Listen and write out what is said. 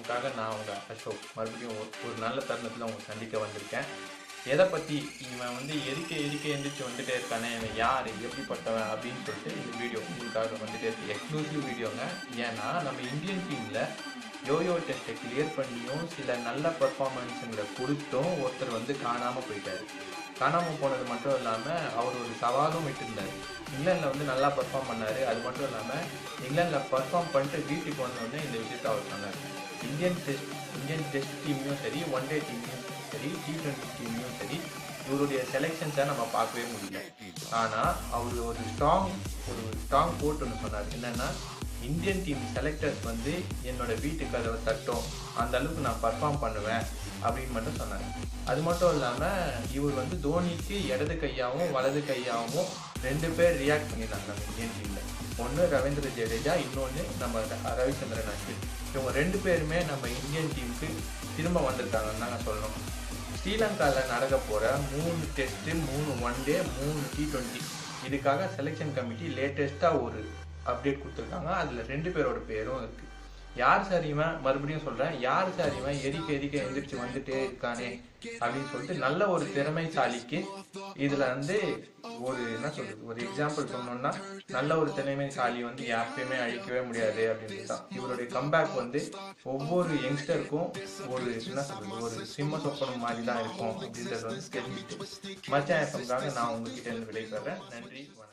எஃப்எம்காக நான் உங்கள் அசோக் மறுபடியும் ஒரு நல்ல தருணத்தில் உங்களை சந்திக்க வந்திருக்கேன். எதை பற்றி இவன் வந்து எரிக்க எந்திரிச்சு வந்துட்டே இருக்கானே, இவன் யார், எப்படிப்பட்டவன் அப்படின்னு சொல்லிட்டு இந்த வீடியோ உங்களுக்காக வந்துட்டே இருக்கு. எக்ஸ்க்ளூசிவ் வீடியோங்க. ஏன்னா நம்ம இந்தியன் டீமில் யோயோ டெஸ்ட்டை கிளியர் பண்ணியும் சில நல்ல பர்ஃபார்மன்ஸுங்களை கொடுத்தும் ஒருத்தர் வந்து காணாமல் போயிட்டார். காணாமல் போனது மட்டும் இல்லாமல் அவர் ஒரு சவாலும் விட்டுருந்தார். இங்கிலாண்டில் வந்து நல்லா பர்ஃபார்ம் பண்ணார். அது மட்டும் இல்லாமல் இங்கிலாண்டில் பர்ஃபார்ம் பண்ணிட்டு வீட்டுக்கு வந்தோடனே இந்த விஷயத்தை அவர் சொன்னார். இந்தியன் டெஸ்ட் டீம்லையும் சரி, ஒன் டே டீம்லையும் சரி, T20 டீம்லையும் சரி, இவருடைய செலெக்ஷன்ஸை நம்ம பார்க்கவே முடியல. ஆனால் அவர் ஒரு ஸ்ட்ராங் கோட் ஒன்று சொன்னார். என்னென்னா, இந்தியன் டீம் செலக்டர்ஸ் வந்து என்னோட வீட்டுக்கு அதை தட்டும், அந்த அளவுக்கு நான் பர்ஃபார்ம் பண்ணுவேன் அப்படின்னு மட்டும் சொன்னார். அது மட்டும் இல்லாமல் இவர் வந்து தோனிக்கு இடது கையாகவும் வலது கையாகவும் 2 பேர் ரியாக்ட் பண்ணியிருந்தாங்க நம்ம இந்தியன் டீமில். ஒன்று ரவீந்திர ஜடேஜா, இன்னொன்று நம்ம ரவிச்சந்திரன் அஸ்வின். இவங்க 2 பேருமே நம்ம இந்தியன் டீமுக்கு திரும்ப வந்திருக்காங்கன்னு தாங்க சொல்லணும். ஸ்ரீலங்காவில் நடக்க போகிற 3 டெஸ்ட்டு, 3 ஒன் டே, 3 T20 இதுக்காக செலெக்ஷன் கமிட்டி லேட்டஸ்ட்டாக ஒரு அப்டேட் கொடுத்துருக்காங்க. அதில் 2 பேரோட பேரும் இருக்குது. யார் சார் இவன், மறுபடியும் சொல்கிறேன், யார் சார் இவன் எரிக்க எந்திரிச்சு வந்துட்டே இருக்கானே அப்படின்னு சொல்லிட்டு நல்ல ஒரு திறமைசாலிக்கு இதில் வந்து ஒரு என்ன சொல்கிறது, ஒரு எக்ஸாம்பிள் சொன்னோம்னா, நல்ல ஒரு திறமைசாலி வந்து யாருக்குமே அழிக்கவே முடியாது அப்படின்ட்டு தான். இவருடைய கம்பேக் வந்து ஒவ்வொரு யங்ஸ்டருக்கும் ஒரு என்ன சொல்கிறது, ஒரு சிம்ம சொப்பனம் மாதிரி தான் இருக்கும் அப்படின்றது வந்து தெரிஞ்சுட்டு மச்சான் எஃப்எம்காக நான் உங்ககிட்ட இருந்து விடைபெறேன். நன்றி, வணக்கம்.